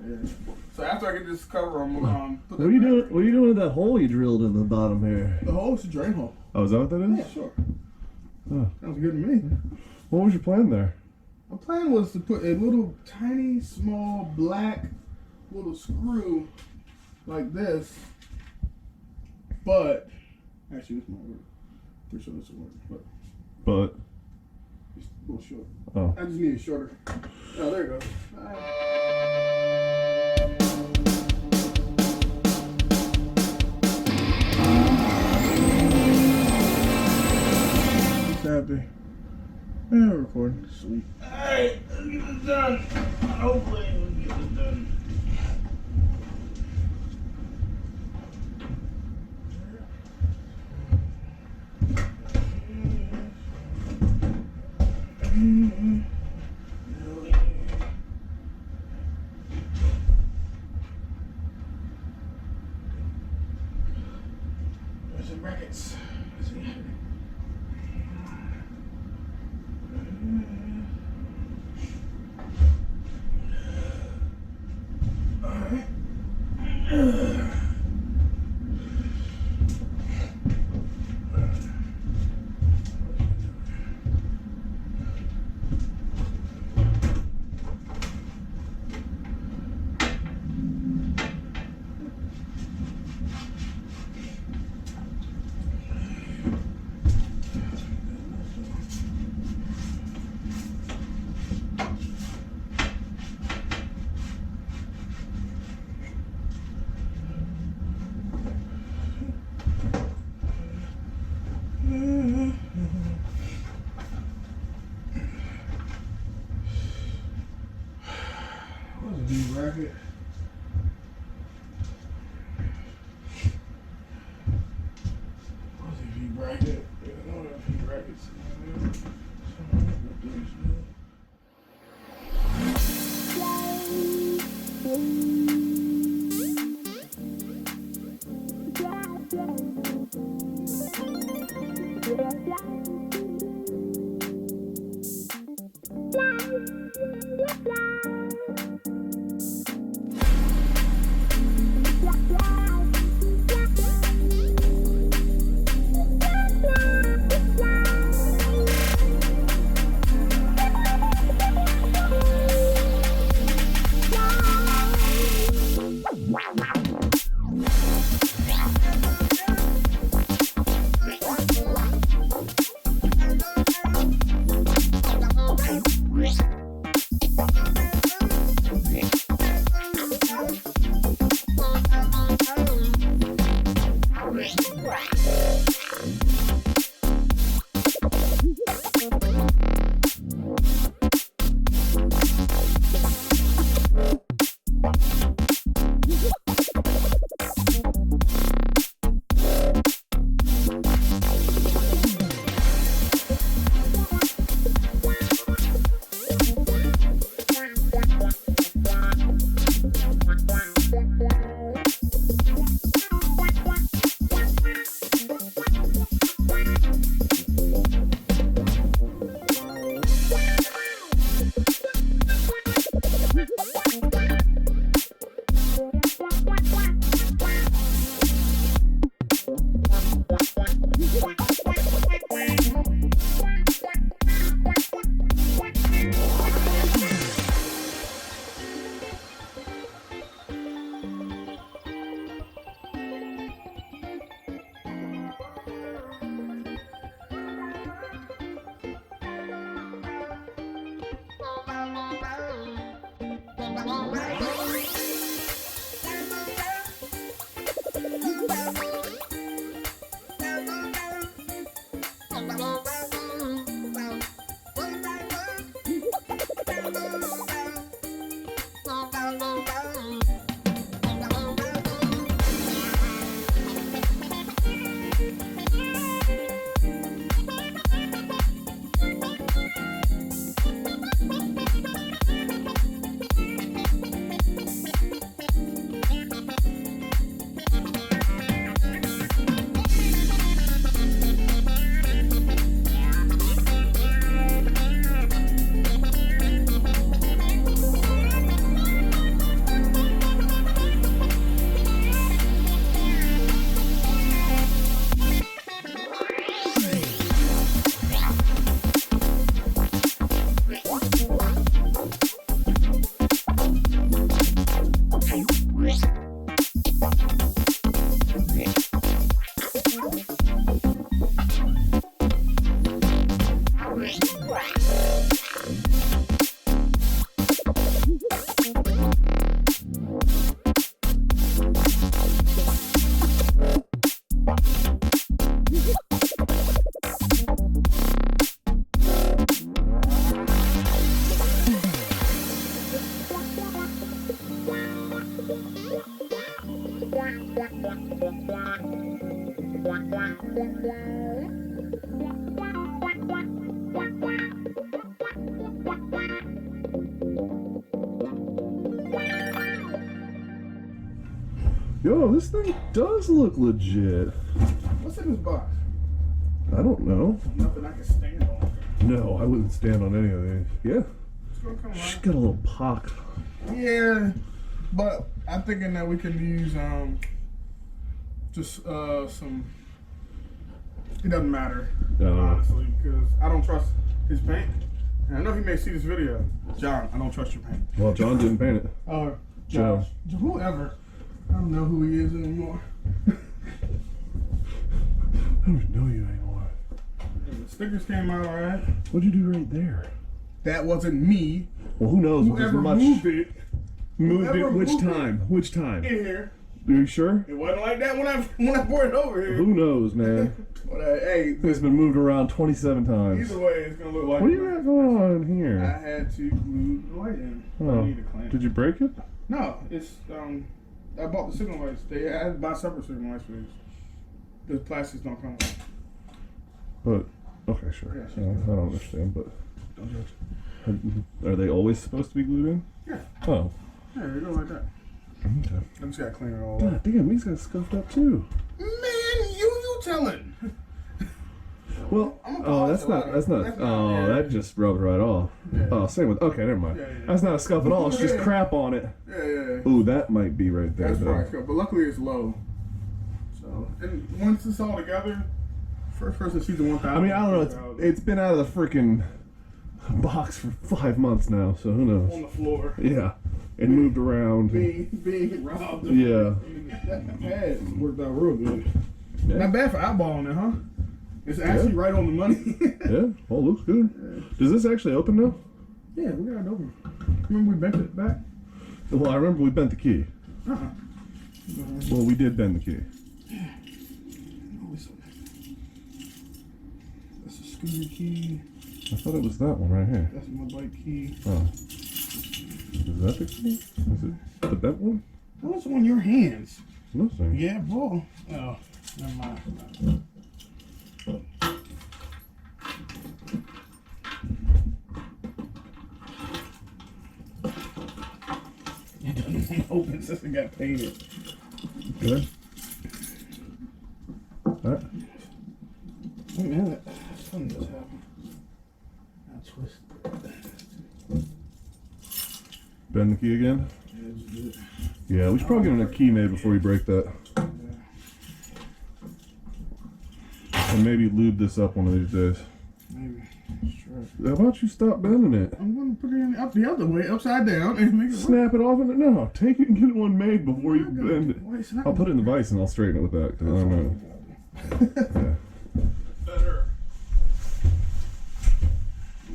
Yeah. So after I get this cover, I'm gonna put What are you doing? What are you doing with that hole you drilled in the bottom here? The hole is a drain hole. Oh, is that what that is? Yeah, sure. Oh. Sounds good to me. What was your plan there? My plan was to put a little tiny, small, black little screw like this, but actually this might work. Pretty sure this will work, But it's a little short. Oh. I just need it shorter. Oh, there it goes. Happy. Yeah, we're recording. Sweet. Alright, let's get this done. Hopefully we can get this done. There's some brackets. What's a V-bracket? What's a V-bracket? I don't have V-brackets. Yo, this thing does look legit. What's in this box? I don't know. Nothing I can stand on. No, I wouldn't stand on any of these. Yeah. It's gonna come She's out. got a little pock. Yeah, but I'm thinking that we can use just some. It doesn't matter, honestly, because I don't trust his paint. And I know he may see this video. John, I don't trust your paint. Well, John didn't paint it. Or Joe. Josh, whoever. I don't know who he is anymore. I don't even know you anymore. The stickers came out alright. What'd you do right there? That wasn't me. Well, who knows? Because Whoever much moved it moved it. whoever Which moved it time? Which time? in here. Are you sure? It wasn't like that when I brought it over here. Who knows, man? But hey, It's been moved around 27 times. either way, it's gonna look like. What do you got going on in I here? had to glue the light in. I Oh, need to clamp. did you break it? No, it's I bought the signal lights. I had to buy separate signal lights for these. The plastics don't come with it. But okay, sure. Yeah, I she's don't understand, but Don't judge. are they always supposed to be glued in? Yeah. Oh, Yeah, they go like that. okay. I just gotta clean it all up. God damn, these got scuffed up too. Man, you telling. Well, I'm a oh, that's polish not, that's not, That's not- oh, yeah. that just rubbed right off. Yeah. Oh, same with, okay, never mind. Yeah, yeah. That's not a scuff at all, it's just Yeah. crap on it. Yeah. Ooh, that might be right there, That's though. probably good, but luckily it's low. So, and once it's all together, first person sees the 1,000. I mean, I don't know, it's been out of the freaking box for 5 months now, so who knows? on the floor, Yeah, it moved around. being robbed. Yeah. That pad worked out real good. Yeah. Not bad for eyeballing it, huh? It's actually right on the money. Yeah, well, looks good. Does this actually open now? Yeah, we got it open. Remember we bent it back? Well, I remember we bent the key. Uh-uh. Well, we did bend the key. That's a scooter key. I thought it was that one right here. That's my bike key. Oh. Is that the key? Is it the bent one? What's on your hands? Nothing. Yeah, bro. Oh, never mind. It doesn't open since it got painted. Good. Alright. Wait a minute. Something just happened. I twist. Bend the key again? Yeah, just do it. Yeah, we should probably get him a key made before we break that. Yeah. And maybe lube this up one of these days. Maybe. Let's try it. How about you stop bending it? I'm gonna put it in up the other way, upside down, and make it work. Snap it off and no, take it and get one made before you bend it. Wait, it's not I'll put it in the vise and I'll straighten it with that. 'Cause I don't know. Yeah. Better.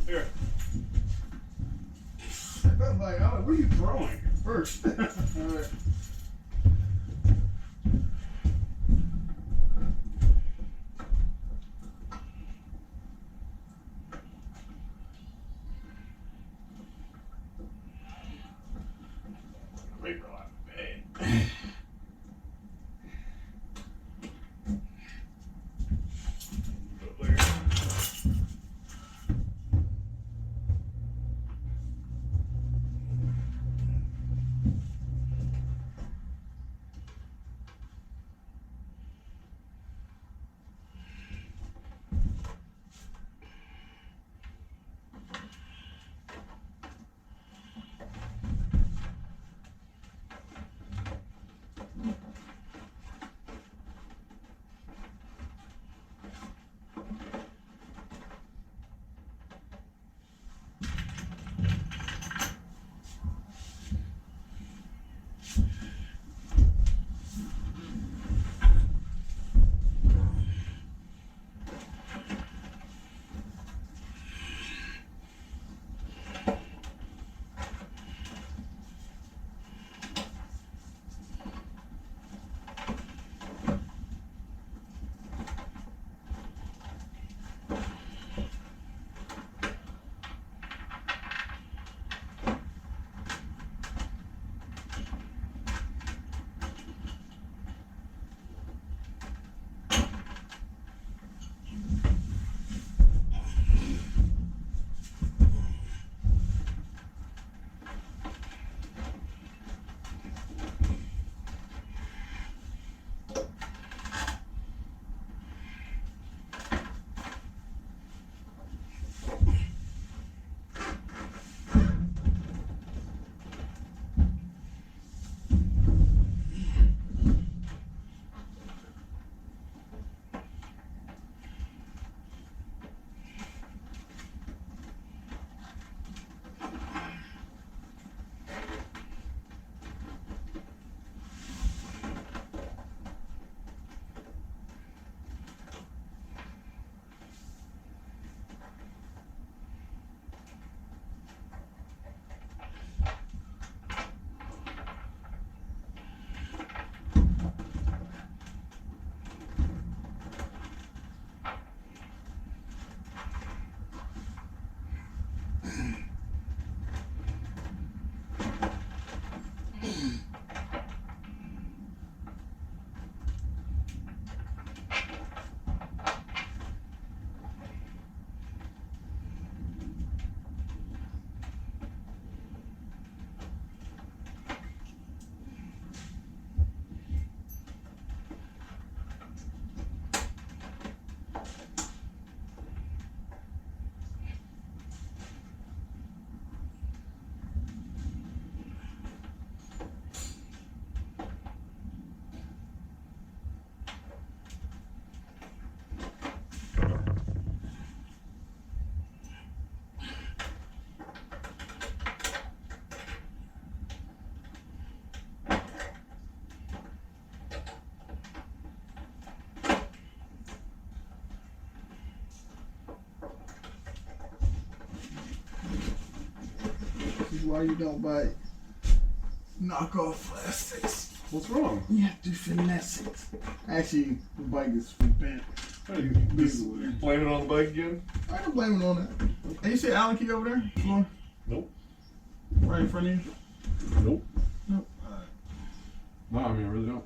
Here. I'm like, oh, what are you throwing first? All right. Wait for a lot. Hey. why you don't buy knockoff plastics. What's wrong? You have to finesse it. Actually, the bike is bent. Hey, you blame it on the bike again? I can blame it on that. And you see Allen key over there? Floor? Nope. Right in front of you? Nope. Nope. Alright. No, I mean, I really don't.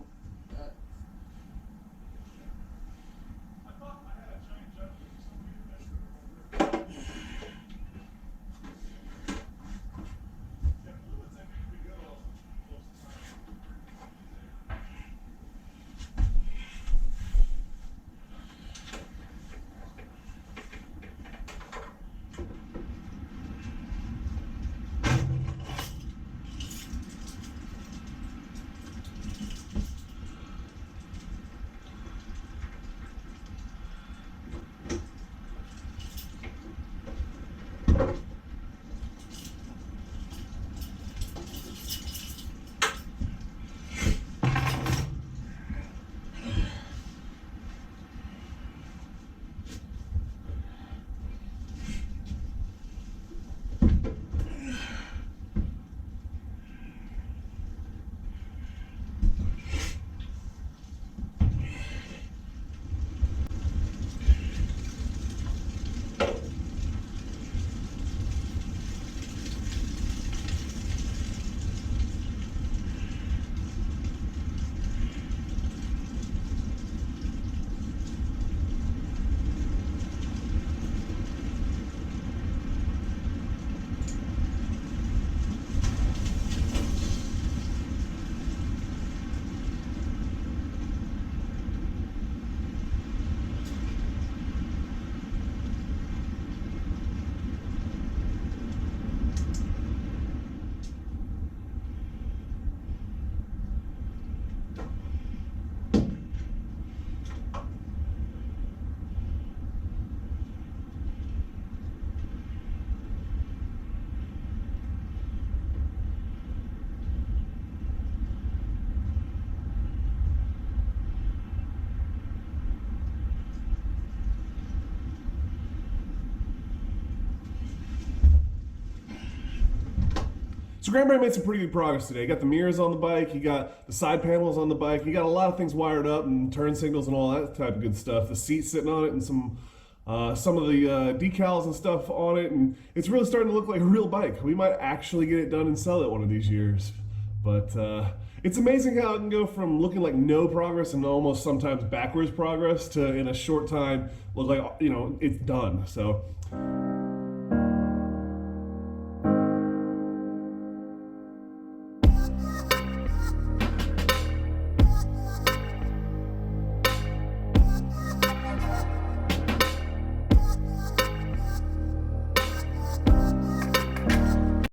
So Granbury made some pretty good progress today. You got the mirrors on the bike, you got the side panels on the bike, you got a lot of things wired up and turn signals and all that type of good stuff. The seat sitting on it and some of the decals and stuff on it, and it's really starting to look like a real bike. We might actually get it done and sell it one of these years. But it's amazing how it can go from looking like no progress and almost sometimes backwards progress to in a short time look like, you know, it's done. So